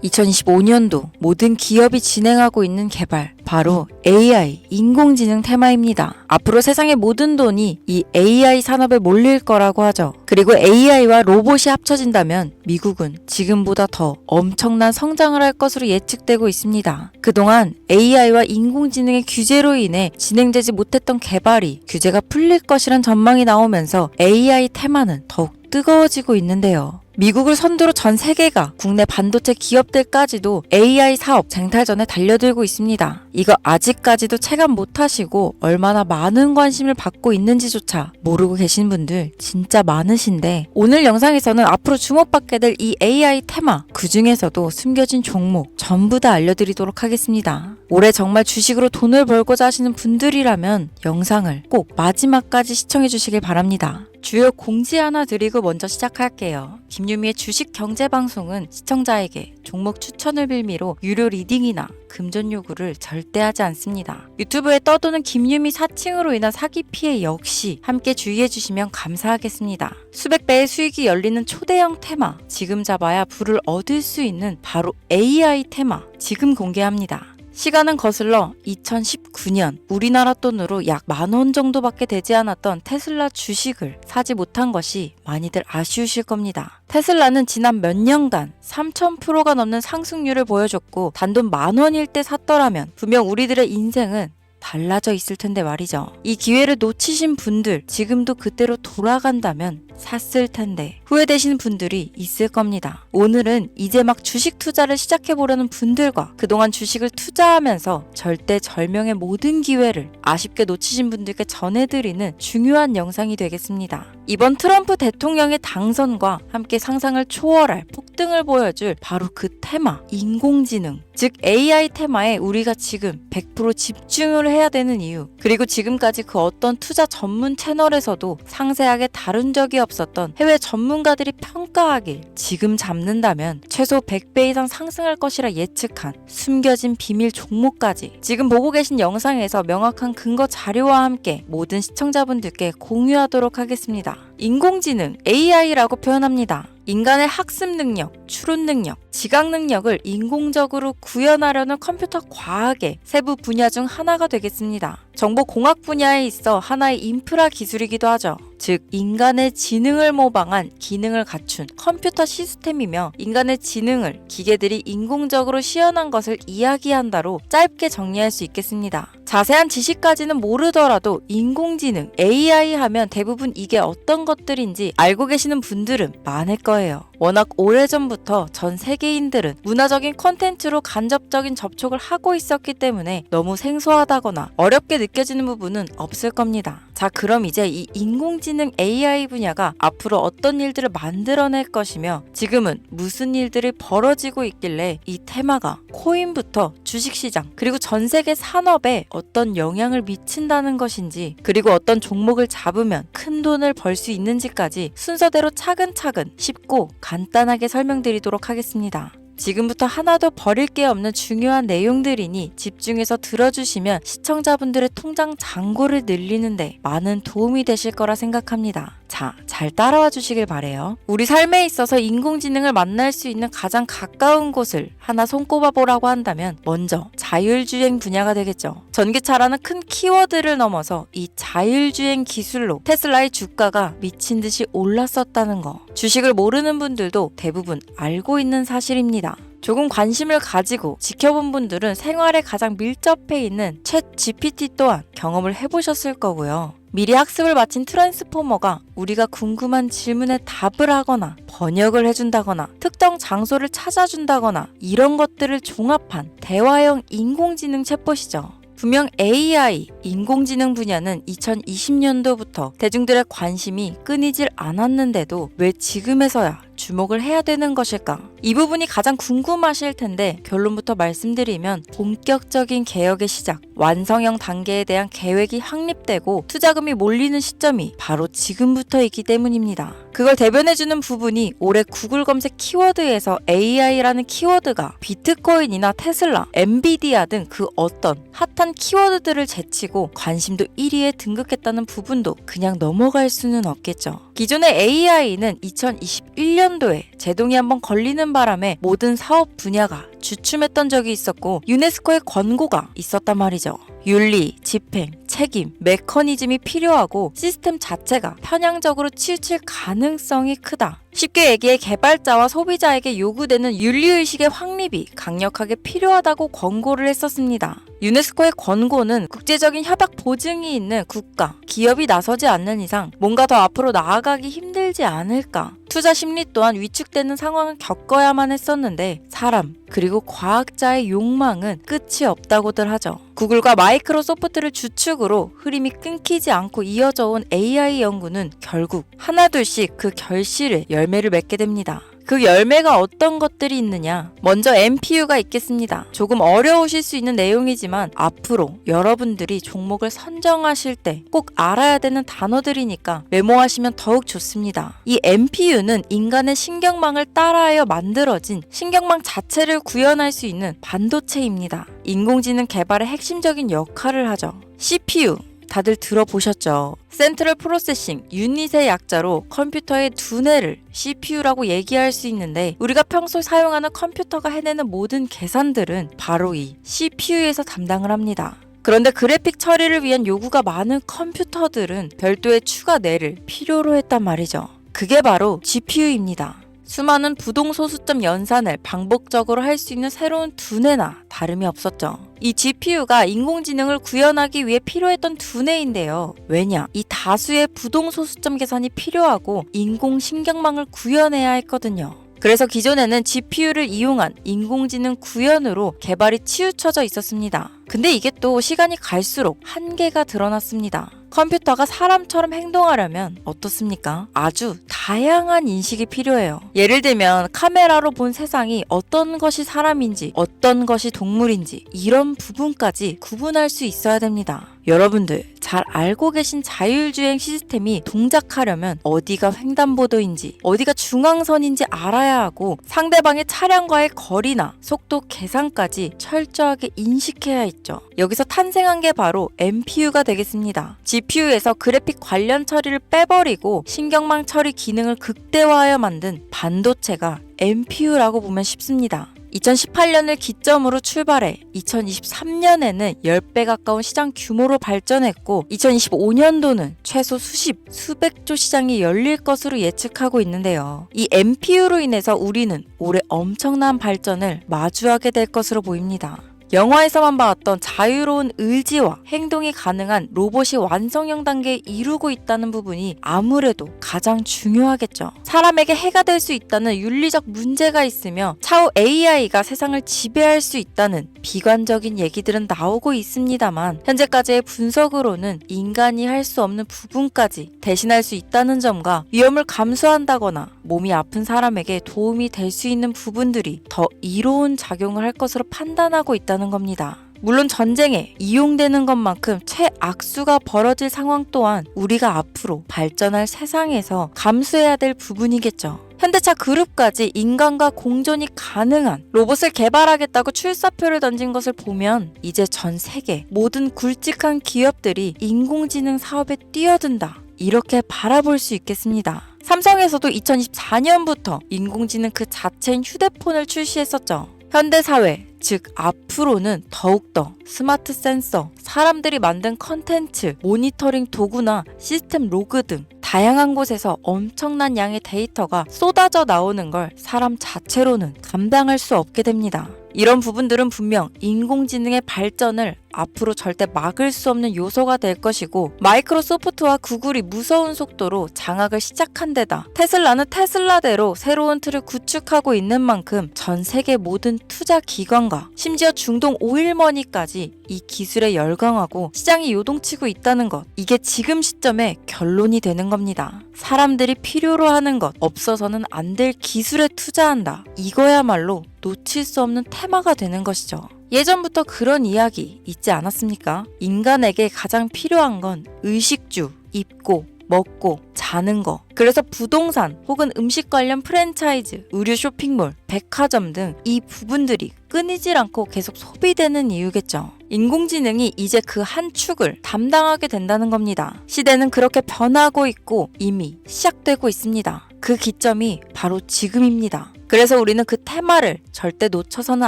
2025년도 모든 기업이 진행하고 있는 개발, 바로 AI, 인공지능 테마입니다. 앞으로 세상의 모든 돈이 이 AI 산업에 몰릴 거라고 하죠. 그리고 AI와 로봇이 합쳐진다면 미국은 지금보다 더 엄청난 성장을 할 것으로 예측되고 있습니다. 그동안 AI와 인공지능의 규제로 인해 진행되지 못했던 개발이 규제가 풀릴 것이란 전망이 나오면서 AI 테마는 더욱 뜨거워지고 있는데요. 미국을 선두로 전 세계가 국내 반도체 기업들까지도 AI 사업 쟁탈전에 달려들고 있습니다. 이거 아직까지도 체감 못하시고 얼마나 많은 관심을 받고 있는지조차 모르고 계신 분들 진짜 많으신데, 오늘 영상에서는 앞으로 주목받게 될 이 AI 테마, 그 중에서도 숨겨진 종목 전부 다 알려드리도록 하겠습니다. 올해 정말 주식으로 돈을 벌고자 하시는 분들이라면 영상을 꼭 마지막까지 시청해 주시길 바랍니다. 주요 공지 하나 드리고 먼저 시작할게요. 김유미의 주식 경제 방송은 시청자에게 종목 추천을 빌미로 유료 리딩이나 금전 요구를 절대 하지 않습니다. 유튜브에 떠도는 김유미 사칭으로 인한 사기 피해 역시 함께 주의해 주시면 감사하겠습니다. 수백 배의 수익이 열리는 초대형 테마, 지금 잡아야 부를 얻을 수 있는 바로 AI 테마, 지금 공개합니다. 시간은 거슬러 2019년 우리나라 돈으로 약 10,000원 정도밖에 되지 않았던 테슬라 주식을 사지 못한 것이 많이들 아쉬우실 겁니다. 테슬라는 지난 몇 년간 3000%가 넘는 상승률을 보여줬고, 단돈 10,000원일 때 샀더라면 분명 우리들의 인생은 달라져 있을 텐데 말이죠. 이 기회를 놓치신 분들, 지금도 그때로 돌아간다면 샀을 텐데 후회되시는 분들이 있을 겁니다. 오늘은 이제 막 주식 투자를 시작해보려는 분들과 그동안 주식을 투자하면서 절대절명의 모든 기회를 아쉽게 놓치신 분들께 전해드리는 중요한 영상이 되겠습니다. 이번 트럼프 대통령의 당선과 함께 상상을 초월할 폭등을 보여줄 바로 그 테마, 인공지능, 즉 AI 테마에 우리가 지금 100% 집중을 해야 되는 이유, 그리고 지금까지 그 어떤 투자 전문 채널에서도 상세하게 다룬 적이 없었던 해외 전문가들이 평가하길 지금 잡는다면 최소 100배 이상 상승할 것이라 예측한 숨겨진 비밀 종목까지 지금 보고 계신 영상에서 명확한 근거 자료와 함께 모든 시청자분들께 공유하도록 하겠습니다. 인공지능, AI라고 표현합니다. 인간의 학습 능력, 추론 능력, 지각 능력을 인공적으로 구현하려는 컴퓨터 과학의 세부 분야 중 하나가 되겠습니다. 정보공학 분야에 있어 하나의 인프라 기술이기도 하죠. 즉 인간의 지능을 모방한 기능을 갖춘 컴퓨터 시스템이며, 인간의 지능을 기계들이 인공적으로 시연한 것을 이야기한다로 짧게 정리할 수 있겠습니다. 자세한 지식까지는 모르더라도 인공지능, AI 하면 대부분 이게 어떤 것들인지 알고 계시는 분들은 많을 거예요. 워낙 오래전부터 전 세계인들은 문화적인 콘텐츠로 간접적인 접촉을 하고 있었기 때문에 너무 생소하다거나 어렵게 느껴지는 부분은 없을 겁니다. 자, 그럼 이제 이 인공지능 AI 분야가 앞으로 어떤 일들을 만들어낼 것이며 지금은 무슨 일들이 벌어지고 있길래 이 테마가 코인부터 주식시장 그리고 전 세계 산업에 어떤 영향을 미친다는 것인지, 그리고 어떤 종목을 잡으면 큰 돈을 벌 수 있는지까지 순서대로 차근차근 쉽고 간단하게 설명드리도록 하겠습니다. 지금부터 하나도 버릴 게 없는 중요한 내용들이니 집중해서 들어주시면 시청자분들의 통장 잔고를 늘리는데 많은 도움이 되실 거라 생각합니다. 자, 잘 따라와 주시길 바래요. 우리 삶에 있어서 인공지능을 만날 수 있는 가장 가까운 곳을 하나 손꼽아 보라고 한다면 먼저 자율주행 분야가 되겠죠. 전기차라는 큰 키워드를 넘어서 이 자율주행 기술로 테슬라의 주가가 미친 듯이 올랐었다는 거, 주식을 모르는 분들도 대부분 알고 있는 사실입니다. 조금 관심을 가지고 지켜본 분들은 생활에 가장 밀접해 있는 챗 GPT 또한 경험을 해보셨을 거고요. 미리 학습을 마친 트랜스포머가 우리가 궁금한 질문에 답을 하거나 번역을 해준다거나 특정 장소를 찾아준다거나 이런 것들을 종합한 대화형 인공지능 챗봇이죠. 분명 AI, 인공지능 분야는 2020년도부터 대중들의 관심이 끊이질 않았는데도 왜 지금에서야 주목을 해야 되는 것일까? 이 부분이 가장 궁금하실 텐데 결론부터 말씀드리면 본격적인 개혁의 시작, 완성형 단계에 대한 계획이 확립되고 투자금이 몰리는 시점이 바로 지금부터이기 때문입니다. 그걸 대변해주는 부분이 올해 구글 검색 키워드에서 AI라는 키워드가 비트코인이나 테슬라, 엔비디아 등 그 어떤 핫한 키워드들을 제치고 그리고 관심도 1위에 등극했다는 부분도 그냥 넘어갈 수는 없겠죠. 기존의 AI는 2021년도에 제동이 한번 걸리는 바람에 모든 사업 분야가 주춤했던 적이 있었고 유네스코의 권고가 있었단 말이죠. 윤리, 집행, 책임, 메커니즘이 필요하고 시스템 자체가 편향적으로 치우칠 가능성이 크다. 쉽게 얘기해 개발자와 소비자에게 요구되는 윤리의식의 확립이 강력하게 필요하다고 권고를 했었습니다. 유네스코의 권고는 국제적인 협약 보증이 있는 국가, 기업이 나서지 않는 이상 뭔가 더 앞으로 나아가기 힘들지 않을까. 투자 심리 또한 위축되는 상황을 겪어야만 했었는데 사람 그리고 과학자의 욕망은 끝이 없다고들 하죠. 구글과 마이크로소프트를 주축으로 흐름이 끊기지 않고 이어져 온 AI 연구는 결국 하나둘씩 그 결실에 열매를 맺게 됩니다. 그 열매가 어떤 것들이 있느냐? 먼저 NPU가 있겠습니다. 조금 어려우실 수 있는 내용이지만 앞으로 여러분들이 종목을 선정하실 때 꼭 알아야 되는 단어들이니까 메모하시면 더욱 좋습니다. 이 NPU는 인간의 신경망을 따라하여 만들어진 신경망 자체를 구현할 수 있는 반도체입니다. 인공지능 개발의 핵심적인 역할을 하죠. CPU 다들 들어보셨죠? 센트럴 프로세싱 유닛의 약자로 컴퓨터의 두뇌를 CPU라고 얘기할 수 있는데 우리가 평소 사용하는 컴퓨터가 해내는 모든 계산들은 바로 이 CPU에서 담당을 합니다. 그런데 그래픽 처리를 위한 요구가 많은 컴퓨터들은 별도의 추가 뇌를 필요로 했단 말이죠. 그게 바로 GPU입니다. 수많은 부동 소수점 연산을 반복적으로 할 수 있는 새로운 두뇌나 다름이 없었죠. 이 GPU가 인공지능을 구현하기 위해 필요했던 두뇌인데요. 왜냐? 이 다수의 부동 소수점 계산이 필요하고 인공신경망을 구현해야 했거든요. 그래서 기존에는 GPU를 이용한 인공지능 구현으로 개발이 치우쳐져 있었습니다. 근데 이게 또 시간이 갈수록 한계가 드러났습니다. 컴퓨터가 사람처럼 행동하려면 어떻습니까? 아주 다양한 인식이 필요해요. 예를 들면 카메라로 본 세상이 어떤 것이 사람인지 어떤 것이 동물인지 이런 부분까지 구분할 수 있어야 됩니다. 여러분들 잘 알고 계신 자율주행 시스템이 동작하려면 어디가 횡단보도인지 어디가 중앙선인지 알아야 하고 상대방의 차량과의 거리나 속도 계산까지 철저하게 인식해야 있죠. 여기서 탄생한 게 바로 NPU가 되겠습니다. GPU에서 그래픽 관련 처리를 빼버리고 신경망 처리 기능을 극대화하여 만든 반도체가 NPU라고 보면 쉽습니다. 2018년을 기점으로 출발해 2023년에는 10배 가까운 시장 규모로 발전했고 2025년도는 최소 수백조 시장이 열릴 것으로 예측하고 있는데요. 이 NPU로 인해서 우리는 올해 엄청난 발전을 마주하게 될 것으로 보입니다. 영화에서만 봤던 자유로운 의지와 행동이 가능한 로봇이 완성형 단계에 이루고 있다는 부분이 아무래도 가장 중요하겠죠. 사람에게 해가 될 수 있다는 윤리적 문제가 있으며 차후 AI가 세상을 지배할 수 있다는 비관적인 얘기들은 나오고 있습니다만 현재까지의 분석으로는 인간이 할 수 없는 부분까지 대신할 수 있다는 점과 위험을 감수한다거나 몸이 아픈 사람에게 도움이 될 수 있는 부분들이 더 이로운 작용을 할 것으로 판단하고 있다는 겁니다. 물론 전쟁에 이용되는 것만큼 최악수가 벌어질 상황 또한 우리가 앞으로 발전할 세상에서 감수해야 될 부분이겠죠. 현대차 그룹까지 인간과 공존이 가능한 로봇을 개발하겠다고 출사표를 던진 것을 보면 이제 전 세계 모든 굵직한 기업들이 인공지능 사업에 뛰어든다. 이렇게 바라볼 수 있겠습니다. 삼성에서도 2024년부터 인공지능 그 자체인 휴대폰을 출시했었죠. 현대사회, 즉 앞으로는 더욱더 스마트 센서, 사람들이 만든 컨텐츠, 모니터링 도구나 시스템 로그 등 다양한 곳에서 엄청난 양의 데이터가 쏟아져 나오는 걸 사람 자체로는 감당할 수 없게 됩니다. 이런 부분들은 분명 인공지능의 발전을 앞으로 절대 막을 수 없는 요소가 될 것이고 마이크로소프트와 구글이 무서운 속도로 장악을 시작한 데다 테슬라는 테슬라대로 새로운 틀을 구축하고 있는 만큼 전 세계 모든 투자 기관과 심지어 중동 오일머니까지 이 기술에 열광하고 시장이 요동치고 있다는 것, 이게 지금 시점에 결론이 되는 겁니다. 사람들이 필요로 하는 것, 없어서는 안 될 기술에 투자한다. 이거야말로 놓칠 수 없는 테마가 되는 것이죠. 예전부터 그런 이야기 있지 않았습니까? 인간에게 가장 필요한 건 의식주, 입고, 먹고 자는 거. 그래서 부동산 혹은 음식 관련 프랜차이즈, 의류 쇼핑몰, 백화점 등 이 부분들이 끊이질 않고 계속 소비되는 이유겠죠. 인공지능이 이제 그 한 축을 담당하게 된다는 겁니다. 시대는 그렇게 변하고 있고 이미 시작되고 있습니다. 그 기점이 바로 지금입니다. 그래서 우리는 그 테마를 절대 놓쳐서는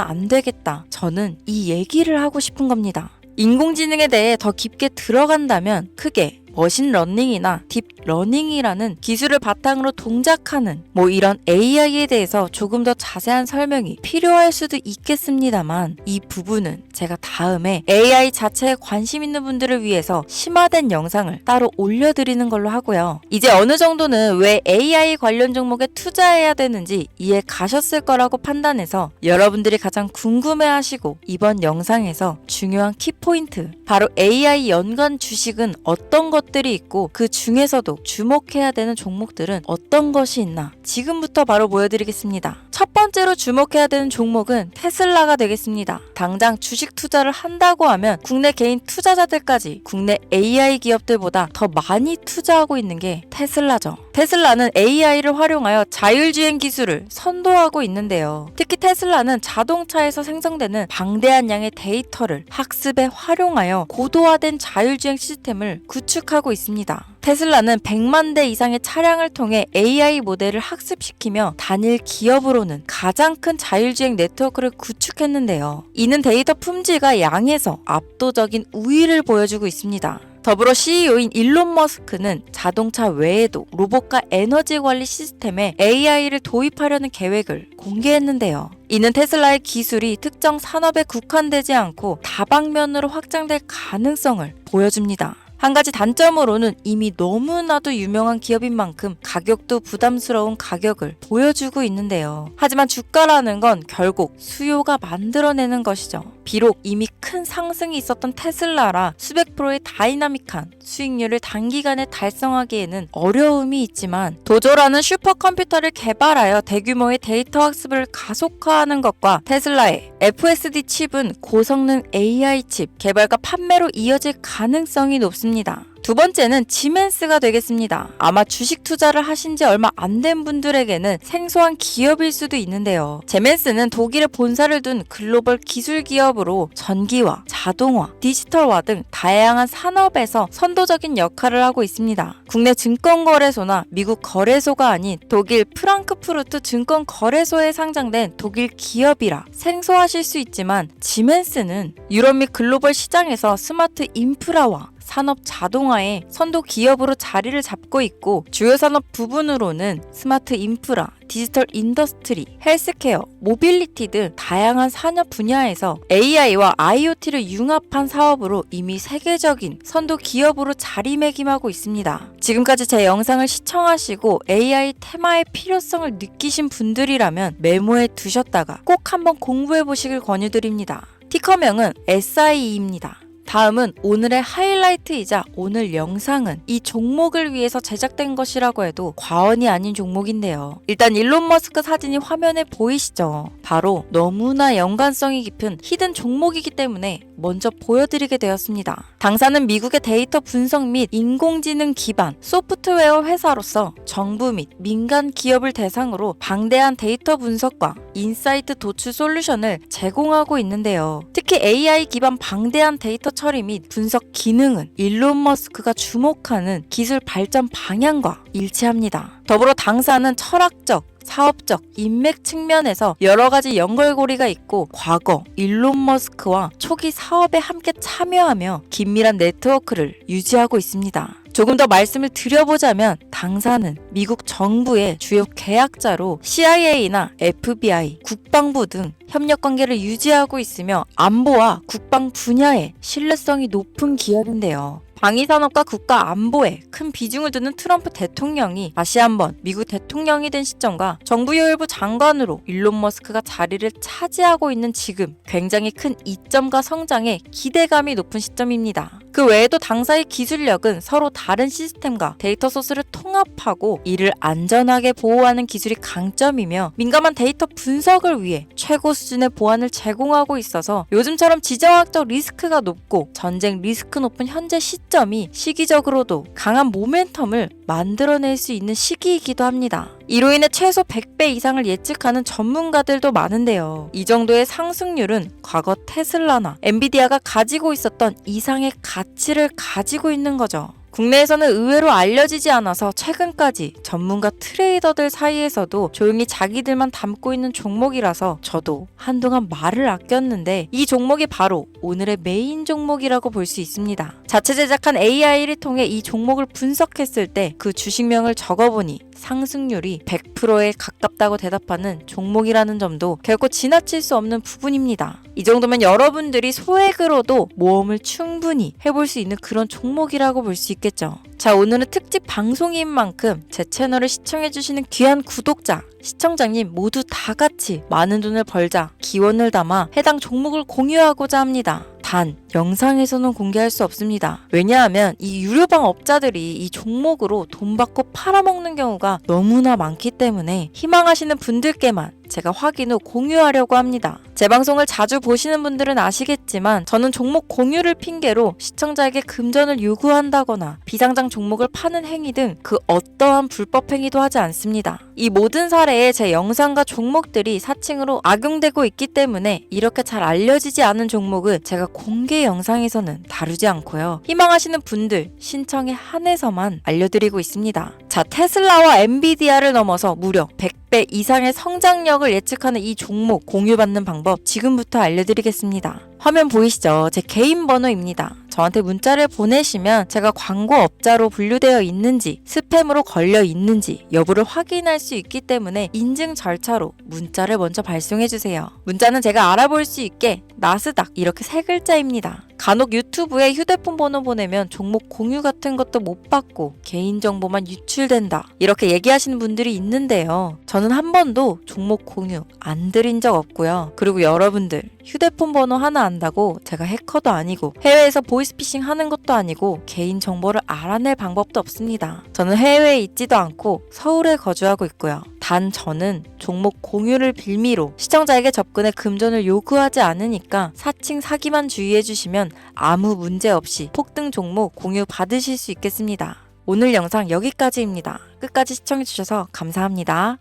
안 되겠다. 저는 이 얘기를 하고 싶은 겁니다. 인공지능에 대해 더 깊게 들어간다면 크게 머신러닝이나 딥러닝이라는 기술을 바탕으로 동작하는 이런 AI에 대해서 조금 더 자세한 설명이 필요할 수도 있겠습니다만 이 부분은 제가 다음에 AI 자체에 관심 있는 분들을 위해서 심화된 영상을 따로 올려드리는 걸로 하고요. 이제 어느 정도는 왜 AI 관련 종목에 투자해야 되는지 이해 가셨을 거라고 판단해서 여러분들이 가장 궁금해하시고 이번 영상에서 중요한 키포인트, 바로 AI 연관 주식은 어떤 것들이 있고 그 중에서도 주목해야 되는 종목들은 어떤 것이 있나 지금부터 바로 보여드리겠습니다. 첫 번째로 주목해야 되는 종목은 테슬라가 되겠습니다. 당장 주식 투자를 한다고 하면 국내 개인 투자자들까지 국내 AI 기업들보다 더 많이 투자하고 있는 게 테슬라죠. 테슬라는 AI를 활용하여 자율주행 기술을 선도하고 있는데요. 특히 테슬라는 자동차에서 생성되는 방대한 양의 데이터를 학습에 활용하여 고도화된 자율주행 시스템을 구축하고 있습니다. 테슬라는 100만 대 이상의 차량을 통해 AI 모델을 학습시키며 단일 기업으로는 가장 큰 자율주행 네트워크를 구축했는데요. 이는 데이터 품질과 양에서 압도적인 우위를 보여주고 있습니다. 더불어 CEO인 일론 머스크는 자동차 외에도 로봇과 에너지 관리 시스템에 AI를 도입하려는 계획을 공개했는데요. 이는 테슬라의 기술이 특정 산업에 국한되지 않고 다방면으로 확장될 가능성을 보여줍니다. 한 가지 단점으로는 이미 너무나도 유명한 기업인 만큼 가격도 부담스러운 가격을 보여주고 있는데요. 하지만 주가라는 건 결국 수요가 만들어내는 것이죠. 비록 이미 큰 상승이 있었던 테슬라라 수백 프로의 다이나믹한 수익률을 단기간에 달성하기에는 어려움이 있지만 도조라는 슈퍼컴퓨터를 개발하여 대규모의 데이터 학습을 가속화하는 것과 테슬라의 FSD 칩은 고성능 AI 칩 개발과 판매로 이어질 가능성이 높습니다. 두 번째는 지멘스가 되겠습니다. 아마 주식 투자를 하신 지 얼마 안 된 분들에게는 생소한 기업일 수도 있는데요. 지멘스는 독일에 본사를 둔 글로벌 기술 기업으로 전기화, 자동화, 디지털화 등 다양한 산업에서 선도적인 역할을 하고 있습니다. 국내 증권거래소나 미국 거래소가 아닌 독일 프랑크푸르트 증권거래소에 상장된 독일 기업이라 생소하실 수 있지만 지멘스는 유럽 및 글로벌 시장에서 스마트 인프라와 산업 자동화의 선도 기업으로 자리를 잡고 있고 주요 산업 부분으로는 스마트 인프라, 디지털 인더스트리, 헬스케어, 모빌리티 등 다양한 산업 분야에서 AI와 IoT를 융합한 사업으로 이미 세계적인 선도 기업으로 자리매김하고 있습니다. 지금까지 제 영상을 시청하시고 AI 테마의 필요성을 느끼신 분들이라면 메모해 두셨다가 꼭 한번 공부해 보시길 권유드립니다. 티커명은 SIE입니다. 다음은 오늘의 하이라이트이자 오늘 영상은 이 종목을 위해서 제작된 것이라고 해도 과언이 아닌 종목인데요. 일단 일론 머스크 사진이 화면에 보이시죠? 바로 너무나 연관성이 깊은 히든 종목이기 때문에 먼저 보여드리게 되었습니다. 당사는 미국의 데이터 분석 및 인공지능 기반 소프트웨어 회사로서 정부 및 민간 기업을 대상으로 방대한 데이터 분석과 인사이트 도출 솔루션을 제공하고 있는데요. 특히 AI 기반 방대한 데이터 처리 및 분석 기능은 일론 머스크가 주목하는 기술 발전 방향과 일치합니다. 더불어 당사는 철학적, 사업적, 인맥 측면에서 여러 가지 연결고리가 있고 과거 일론 머스크와 초기 사업에 함께 참여하며 긴밀한 네트워크를 유지하고 있습니다. 조금 더 말씀을 드려보자면 당사는 미국 정부의 주요 계약자로 CIA나 FBI, 국방부 등 협력 관계를 유지하고 있으며 안보와 국방 분야에 신뢰성이 높은 기업인데요. 방위산업과 국가 안보에 큰 비중을 두는 트럼프 대통령이 다시 한번 미국 대통령이 된 시점과 정부요일부 장관으로 일론 머스크가 자리를 차지하고 있는 지금 굉장히 큰 이점과 성장에 기대감이 높은 시점입니다. 그 외에도 당사의 기술력은 서로 다른 시스템과 데이터 소스를 통합하고 이를 안전하게 보호하는 기술이 강점이며 민감한 데이터 분석을 위해 최고 수준의 보안을 제공하고 있어서 요즘처럼 지정학적 리스크가 높고 전쟁 리스크 높은 현재 시점이 시기적으로도 강한 모멘텀을 만들어낼 수 있는 시기이기도 합니다. 이로 인해 최소 100배 이상을 예측하는 전문가들도 많은데요. 이 정도의 상승률은 과거 테슬라나 엔비디아가 가지고 있었던 이상의 가치를 가지고 있는 거죠. 국내에서는 의외로 알려지지 않아서 최근까지 전문가 트레이더들 사이에서도 조용히 자기들만 담고 있는 종목이라서 저도 한동안 말을 아꼈는데 이 종목이 바로 오늘의 메인 종목이라고 볼 수 있습니다. 자체 제작한 AI를 통해 이 종목을 분석했을 때 그 주식명을 적어보니 상승률이 100%에 가깝다고 대답하는 종목이라는 점도 결코 지나칠 수 없는 부분입니다. 이 정도면 여러분들이 소액으로도 모험을 충분히 해볼 수 있는 그런 종목이라고 볼 수 있겠죠. 자, 오늘은 특집 방송인 만큼 제 채널을 시청해주시는 귀한 구독자, 시청자님 모두 다 같이 많은 돈을 벌자 기원을 담아 해당 종목을 공유하고자 합니다. 단, 영상에서는 공개할 수 없습니다. 왜냐하면 이 유료방 업자들이 이 종목으로 돈 받고 팔아먹는 경우가 너무나 많기 때문에 희망하시는 분들께만 제가 확인 후 공유하려고 합니다. 제 방송을 자주 보시는 분들은 아시겠지만 저는 종목 공유를 핑계로 시청자에게 금전을 요구한다거나 비상장 종목을 파는 행위 등 그 어떠한 불법 행위도 하지 않습니다. 이 모든 사례에 제 영상과 종목들이 사칭으로 악용되고 있기 때문에 이렇게 잘 알려지지 않은 종목은 제가 공개 영상에서는 다루지 않고요. 희망하시는 분들 신청에 한해서만 알려드리고 있습니다. 자, 테슬라와 엔비디아를 넘어서 무려 100배 이상의 성장력을 예측하는 이 종목 공유받는 방법 지금부터 알려드리겠습니다. 화면 보이시죠? 제 개인 번호입니다. 저한테 문자를 보내시면 제가 광고업자로 분류되어 있는지 스팸으로 걸려 있는지 여부를 확인할 수 있기 때문에 인증 절차로 문자를 먼저 발송해주세요. 문자는 제가 알아볼 수 있게 나스닥 이렇게 세 글자입니다. 간혹 유튜브에 휴대폰 번호 보내면 종목 공유 같은 것도 못 받고 개인정보만 유출된다 이렇게 얘기하시는 분들이 있는데요. 저는 한 번도 종목 공유 안 드린 적 없고요. 그리고 여러분들 휴대폰 번호 하나 안다고 제가 해커도 아니고 해외에서 보이스피싱 하는 것도 아니고 개인정보를 알아낼 방법도 없습니다. 저는 해외에 있지도 않고 서울에 거주하고 있고요. 단 저는 종목 공유를 빌미로 시청자에게 접근해 금전을 요구하지 않으니까 사칭 사기만 주의해주시면 아무 문제 없이 폭등 종목 공유 받으실 수 있겠습니다. 오늘 영상 여기까지입니다. 끝까지 시청해주셔서 감사합니다.